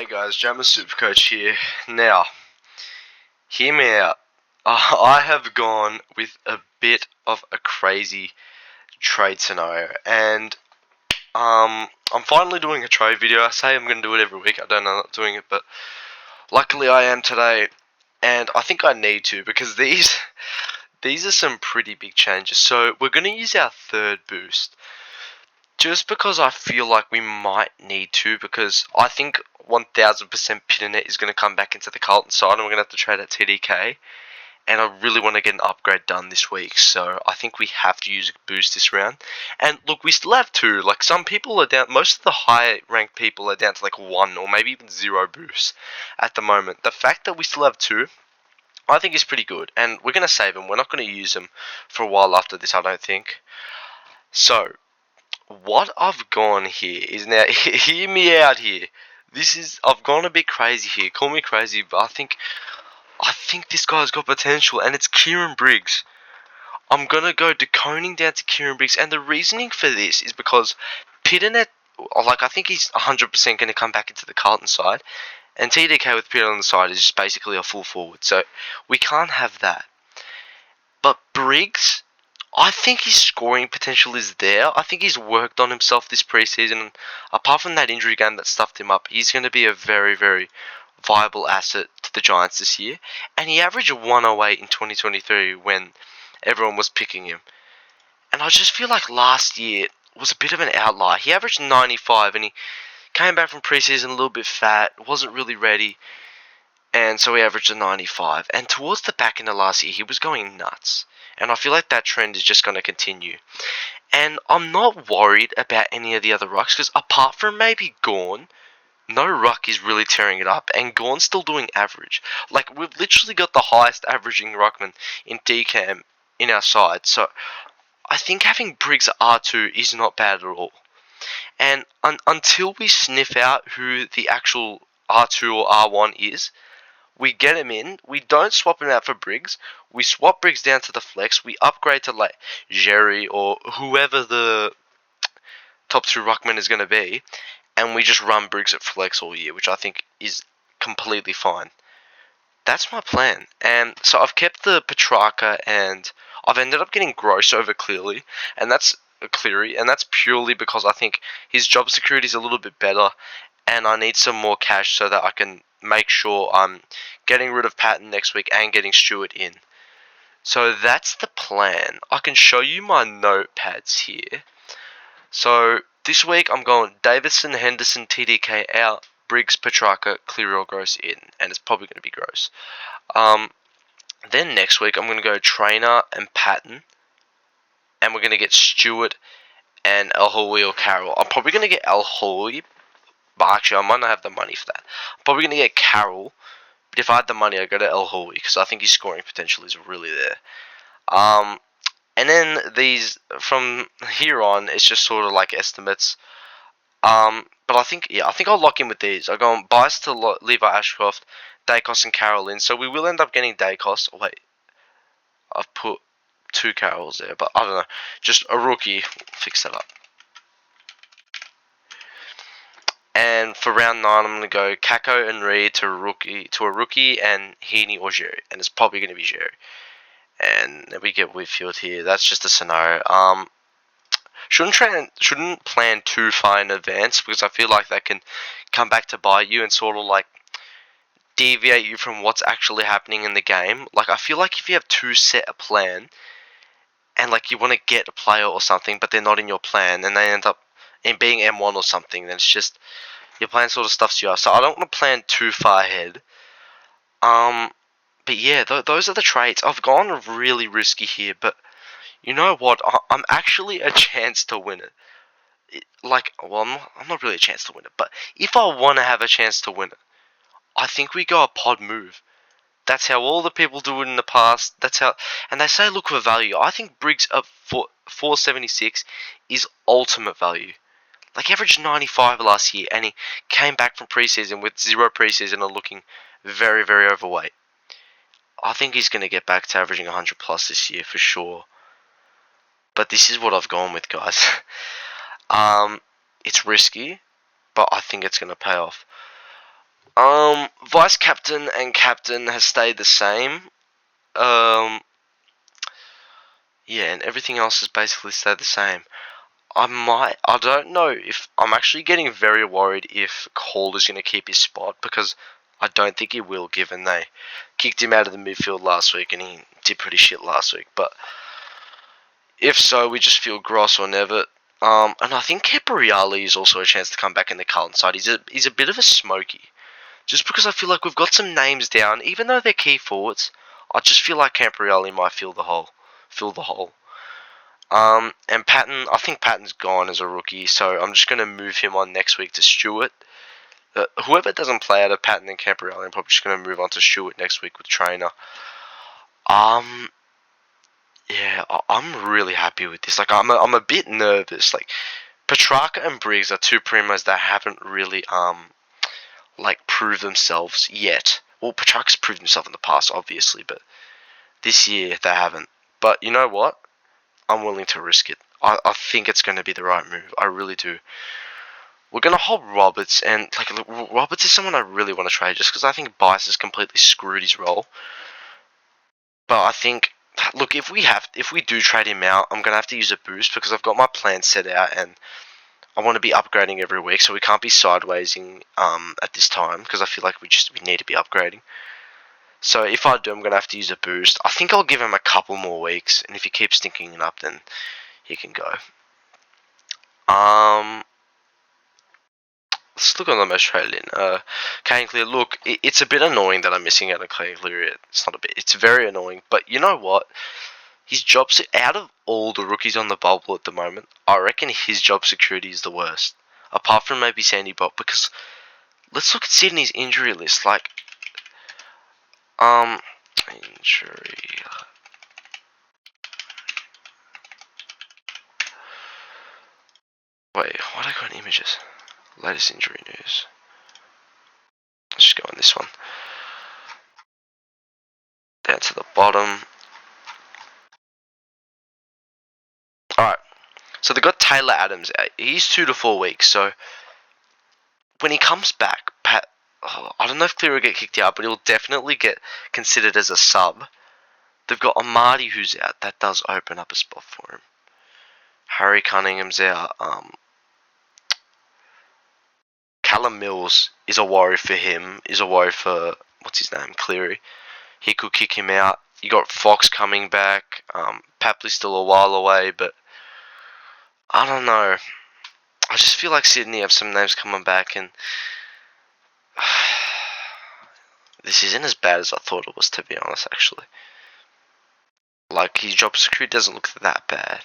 Hey guys, Jammer SuperCoach here. Now, hear me out. I have gone with a bit of a crazy trade scenario, and I'm finally doing a trade video. I say I'm going to do it every week. I don't know, I'm not doing it, but luckily I am today, and I think I need to because these are some pretty big changes. So we're going to use our third boost. Just because I feel like we might need to, because I think 1000% Pitternet is going to come back into the Carlton side, and we're going to have to trade at TDK. And I really want to get an upgrade done this week, so I think we have to use a boost this round. And look, we still have two. Like, some people are down, most of the high ranked people are down to like one or maybe even zero boosts at the moment. The fact that we still have two, I think is pretty good, and we're going to save them. We're not going to use them for a while after this, I don't think. So, what I've gone here is now, hear me out here. I've gone a bit crazy here. Call me crazy, but I think this guy's got potential, and it's Kieran Briggs. I'm gonna go deconing down to Kieran Briggs, and the reasoning for this is because Pitternet, like, I think he's 100% gonna come back into the Carlton side, and TDK with Pitter on the side is just basically a full forward, so we can't have that. But Briggs, I think his scoring potential is there. I think he's worked on himself this preseason. Apart from that injury game that stuffed him up, he's going to be a very, very viable asset to the Giants this year. And he averaged 108 in 2023 when everyone was picking him. And I just feel like last year was a bit of an outlier. He averaged 95 and he came back from preseason a little bit fat, wasn't really ready. And so he averaged a 95. And towards the back end of last year, he was going nuts. And I feel like that trend is just going to continue. And I'm not worried about any of the other rucks, because apart from maybe Gorn, no ruck is really tearing it up. And Gorn's still doing average. Like, we've literally got the highest averaging ruckman in DCAM in our side. So I think having Briggs at R2 is not bad at all. And until we sniff out who the actual R2 or R1 is, we get him in, we don't swap him out for Briggs, we swap Briggs down to the flex, we upgrade to like Jerry or whoever the top two ruckman is going to be, and we just run Briggs at flex all year, which I think is completely fine. That's my plan. And so I've kept the Petrarca, and I've ended up getting Gross over Cleary, and that's purely because I think his job security is a little bit better, and I need some more cash so that I can make sure I'm getting rid of Patton next week and getting Stewart in. So that's the plan. I can show you my notepads here. So this week I'm going Davison, Henderson, TDK out, Briggs, Petrarca, Cleary or Gross in, and it's probably going to be Gross. Then next week I'm going to go Trainer and Patton, and we're going to get Stewart and El Hoy or Carroll. I'm probably going to get El Hoy, but actually I might not have the money for that. I'm probably going to get Carroll, but if I had the money I'd go to El Hoy, because I think his scoring potential is really there. And then these, from here on, it's just sort of like estimates. But I think I'll lock in with these. I go on Bias to Levi Ashcroft, Dacos and Carroll in. So we will end up getting Dacos. Oh, wait, I've put two Carrolls there, but I don't know. Just a rookie. Fix that up. And for round 9, I'm going to go Kako and Reed to a rookie, and Heaney or Jerry. And it's probably going to be Jerry. And then we get Whitfield here. That's just a scenario. Shouldn't plan too far in advance, because I feel like that can come back to bite you and sort of like deviate you from what's actually happening in the game. Like, I feel like if you have too set a plan, and like you want to get a player or something, but they're not in your plan, and they end up in being M1 or something, then it's just your plan sort of stuffs you up. So I don't want to plan too far ahead. But yeah, those are the traits. I've gone really risky here, but you know what? I'm actually a chance to win it. I'm not really a chance to win it, but if I want to have a chance to win it, I think we go a pod move. That's how all the people do it in the past. And they say look for value. I think Briggs at 476 is ultimate value. Like, he averaged 95 last year, and he came back from preseason with 0 preseason and looking very, very overweight. I think he's going to get back to averaging 100 plus this year for sure. But this is what I've gone with, guys. It's risky, but I think it's going to pay off. Vice captain and captain has stayed the same. Um, yeah, and everything else has basically stayed the same. I don't know if I'm actually getting very worried if Cole is going to keep his spot because I don't think he will, given they kicked him out of the midfield last week and he did pretty shit last week. But if so, we just feel Gross or Nevitt. And I think Capriali is also a chance to come back in the Carlton side. He's a bit of a smoky. Just because I feel like we've got some names down, even though they're key forwards, I just feel like Capriali might fill the hole. Fill the hole. And Patton, I think Patton's gone as a rookie, so I'm just going to move him on next week to Stewart. Whoever doesn't play out of Patton and Capriali, I'm probably just going to move on to Stewart next week with Trainer. Um, yeah, I'm really happy with this. Like, I'm a bit nervous. Like, Petrarca and Briggs are two primos that haven't really, like, proved themselves yet. Well, Petrarca's proved himself in the past, obviously, but this year they haven't. But you know what? I'm willing to risk it. I think it's going to be the right move. I really do. We're going to hold Roberts, and like Roberts is someone I really want to trade just because I think Bice has completely screwed his role. But I think, look, if we do trade him out, I'm going to have to use a boost because I've got my plan set out and I want to be upgrading every week, so we can't be sidewaysing at this time because I feel like we need to be upgrading. So if I do, I'm going to have to use a boost. I think I'll give him a couple more weeks, and if he keeps stinking it up, then he can go. Let's look on the most traded in. Kane Clear. Look, it's a bit annoying that I'm missing out on Kane Clear. It's not a bit. It's very annoying. But you know what? His job out of all the rookies on the bubble at the moment, I reckon his job security is the worst. Apart from maybe Sandy Bot, because let's look at Sydney's injury list. Like, injury. Wait, why did I go on images? Latest injury news. Let's just go on this one. Down to the bottom. Alright. So they've got Taylor Adams out. He's 2 to 4 weeks. So when he comes back, I don't know if Clear will get kicked out, but he'll definitely get considered as a sub. They've got Amadi who's out. That does open up a spot for him. Harry Cunningham's out. Callum Mills is a worry for him. Is a worry for, what's his name, Cleary. He could kick him out. You got Fox coming back. Papley's still a while away, but I don't know. I just feel like Sydney have some names coming back, and this isn't as bad as I thought it was, to be honest, actually. Like, his job security doesn't look that bad.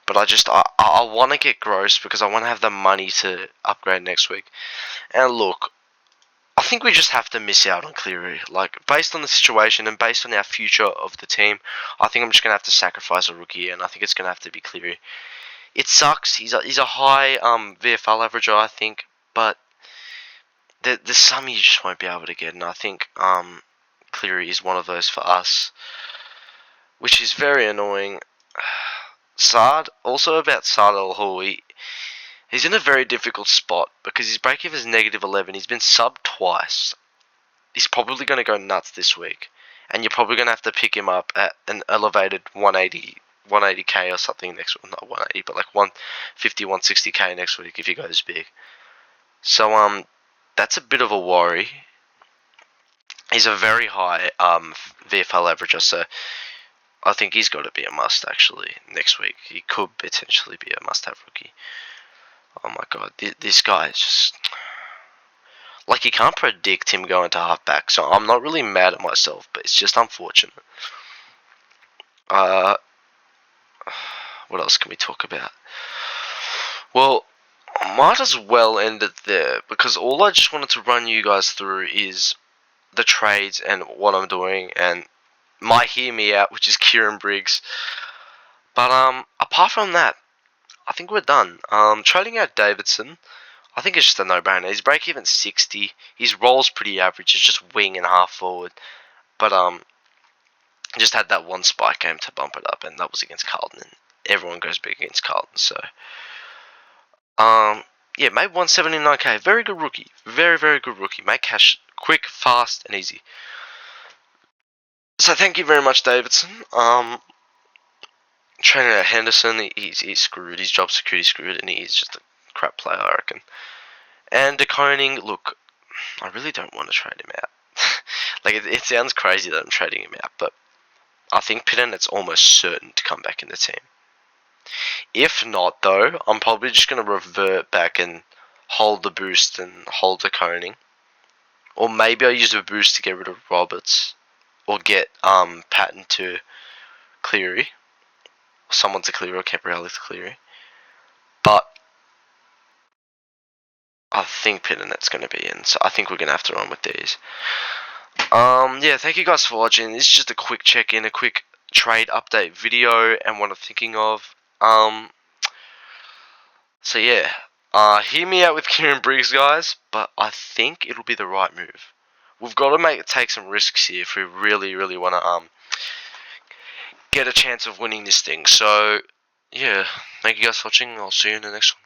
But I want to get Gross because I want to have the money to upgrade next week. And look, I think we just have to miss out on Cleary. Like, based on the situation and based on our future of the team, I think I'm just going to have to sacrifice a rookie, and I think it's going to have to be Cleary. It sucks. He's a high VFL averager, I think, but there's some you just won't be able to get, and I think Cleary is one of those for us, which is very annoying. Saad, also about Saad Al Houi, he's in a very difficult spot because his break even is -11. He's been subbed twice. He's probably going to go nuts this week, and you're probably going to have to pick him up at an elevated 180k or something next week. Not 180, but like 150, 160k next week if he goes big. So that's a bit of a worry. He's a very high VFL averager, so I think he's got to be a must actually next week. He could potentially be a must-have rookie. Oh my god, this guy is just like, you can't predict him going to halfback, so I'm not really mad at myself, but it's just unfortunate. What else can we talk about? Well, I might as well end it there because all I just wanted to run you guys through is the trades and what I'm doing and my hear me out, which is Kieran Briggs. But apart from that, I think we're done. Trading out Davidson, I think it's just a no-brainer. His break even 60. His roll's pretty average. It's just wing and half forward. But just had that one spike game to bump it up, and that was against Carlton. And everyone goes big against Carlton, so yeah, made 179k. Very good rookie. Very, very good rookie. Make cash quick, fast, and easy. So thank you very much, Davidson. Trainer at Henderson, he's screwed. His job security screwed, and he's just a crap player, I reckon. And De Koning, look, I really don't want to trade him out. Like, it sounds crazy that I'm trading him out, but I think Pittenet's almost certain to come back in the team. If not, though, I'm probably just going to revert back and hold the boost and hold the Koning. Or maybe I'll use the boost to get rid of Roberts. Or get Patton to Cleary. Or someone to Cleary, or Caprielli to Cleary. But I think Pittenet's going to be in, so I think we're going to have to run with these. Yeah, thank you guys for watching. This is just a quick check-in, a quick trade update video, and what I'm thinking of. So yeah, hear me out with Kieran Briggs, guys, but I think it'll be the right move. We've got to take some risks here if we really, really want to get a chance of winning this thing. So yeah, thank you guys for watching. I'll see you in the next one.